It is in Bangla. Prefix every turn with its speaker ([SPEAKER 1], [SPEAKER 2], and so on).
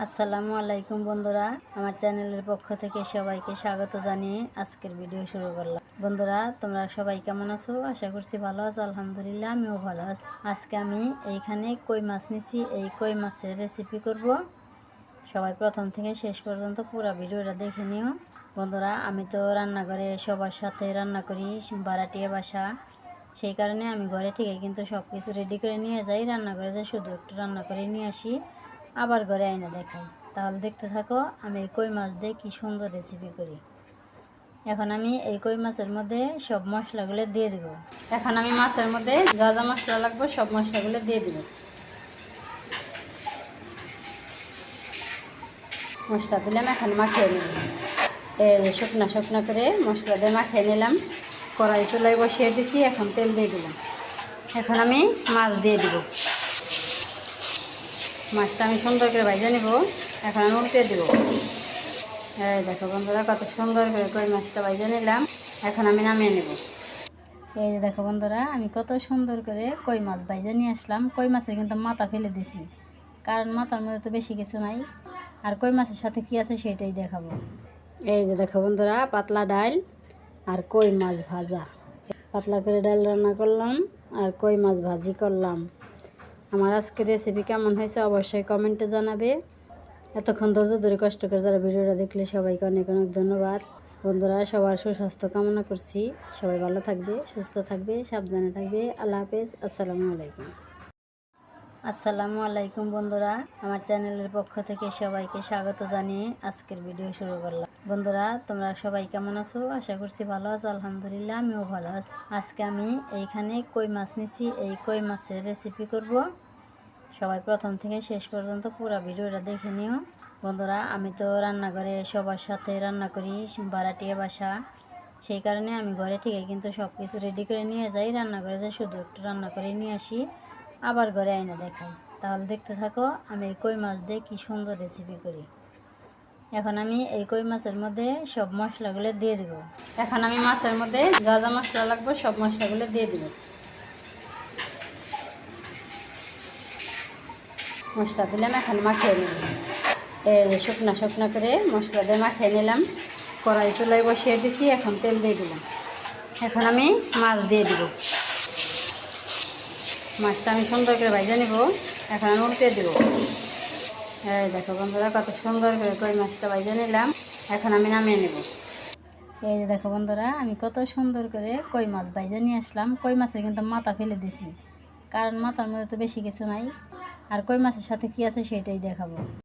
[SPEAKER 1] আসসালামু আলাইকুম বন্ধুরা, আমার চ্যানেলের পক্ষ থেকে সবাইকে স্বাগত জানিয়ে আজকের ভিডিও শুরু করলাম। বন্ধুরা, তোমরা সবাই কেমন আছো? আশা করছি ভালো আছো। আলহামদুলিল্লাহ, আমিও ভালো আছি। আজকে আমি এইখানে কই মাছ নিছি, এই কই মাছের রেসিপি করব। সবাই প্রথম থেকে শেষ পর্যন্ত পুরো ভিডিওটা দেখে নিও। বন্ধুরা, আমি তো রান্নাঘরে সবার সাথে রান্না করি, ভাড়াটিয়া বাসা। সেই কারণে আমি ঘরে থেকে কিন্তু সব কিছু রেডি করে নিয়ে যাই, রান্নাঘরে যাই শুধু একটু রান্না করে নিয়ে আসি, আবার ঘরে আইনা দেখাই। তাহলে দেখতে থাকো আমি এই কই মাছ দিয়ে কী সুন্দর রেসিপি করি। এখন আমি এই কই মাছের মধ্যে সব মশলাগুলো দিয়ে দেব। এখন আমি মাছের মধ্যে যা যা মশলা লাগবে সব মশলাগুলো দিয়ে দেব। মশলা দিলাম, এখন মাখিয়ে নেব। এই শুকনো শুকনো করে মশলা দিয়ে মাখিয়ে নিলাম। কড়াই চুলায় বসিয়ে দিছি, এখন তেল দিয়ে দিলাম। এখন আমি মাছ দিয়ে দিব। মাছটা আমি সুন্দর করে ভেজে নেব। এখন আমি উল্টে দেব। এই দেখো বন্ধুরা, কত সুন্দর করে কই মাছটা ভেজে নিলাম। এখন আমি নামিয়ে নেব। এই যে দেখো বন্ধুরা, আমি কত সুন্দর করে কই মাছ ভেজে নিয়ে আসলাম। কই মাছের কিন্তু মাথা ফেলে দিছি, কারণ মাথার মধ্যে তো বেশি কিছু নাই। আর কই মাছের সাথে কি আছে সেটাই দেখাবো। এই যে দেখো বন্ধুরা, পাতলা ডাল আর কই মাছ ভাজা। পাতলা করে ডাল রান্না করলাম আর কই মাছ ভাজি করলাম। আমার আজকের রেসিপি কেমন হয়েছে অবশ্যই কমেন্টে জানাবে। এতক্ষণ ধৈর্য ধরে কষ্ট করে যারা ভিডিওটা দেখলে সবাইকে অনেক অনেক ধন্যবাদ। বন্ধুরা, সবার সুস্বাস্থ্য কামনা করছি। সবাই ভালো থাকবে, সুস্থ থাকবে, সাবধানে থাকবে। আল্লাহ হাফেজ। আসসালামু আলাইকুম। আসসালামু আলাইকুম বন্ধুরা, আমার চ্যানেলের পক্ষ থেকে সবাইকে স্বাগত জানিয়ে আজকের ভিডিও শুরু করলাম। বন্ধুরা, তোমরা সবাই কেমন আছো? আশা করছি ভালো আছো। আলহামদুলিল্লাহ, আমিও ভালো আছি। আজকে আমি এইখানে কই মাছ নিছি, এই কই মাছের রেসিপি করব। সবাই প্রথম থেকে শেষ পর্যন্ত পুরো ভিডিওটা দেখে নিও। বন্ধুরা, আমি তো রান্নাঘরে সবার সাথে রান্না করি, ভাড়াটিয়া বাসা। সেই কারণে আমি ঘরে থেকে কিন্তু সব কিছু রেডি করে নিয়ে যাই, রান্নাঘরে যাই শুধু একটু রান্না করে নিয়ে আসি, আবার ঘরে আইনা দেখাই। তাহলে দেখতে থাকো আমি এই কই মাছ দিয়ে কী সুন্দর রেসিপি করি। এখন আমি এই কই মাছের মধ্যে সব মশলাগুলো দিয়ে দেব। এখন আমি মাছের মধ্যে যা যা মশলা লাগবে সব মশলাগুলো দিয়ে দেব। মশলা দিলাম, এখন মাখিয়ে নেব। এই শুকনো শুকনো করে মশলা দিয়ে মাখিয়ে নিলাম। কড়াই চুলায় বসিয়ে দিছি, এখন তেল দিয়ে দিলাম। এখন আমি মাছ দিয়ে দিব। মাছটা আমি সুন্দর করে ভেজে নেব। এখন আমি উল্টে দেব। এই দেখো বন্ধুরা, কত সুন্দর করে কই মাছটা ভেজে নিলাম। এখন আমি নামিয়ে নেব। এই যে দেখো বন্ধুরা, আমি কত সুন্দর করে কই মাছ ভেজে নিয়ে আসলাম। কই মাছের কিন্তু মাথা ফেলে দিছি, কারণ মাথার মধ্যে তো বেশি কিছু নাই। আর কই মাছের সাথে কি আছে সেটাই দেখাবো।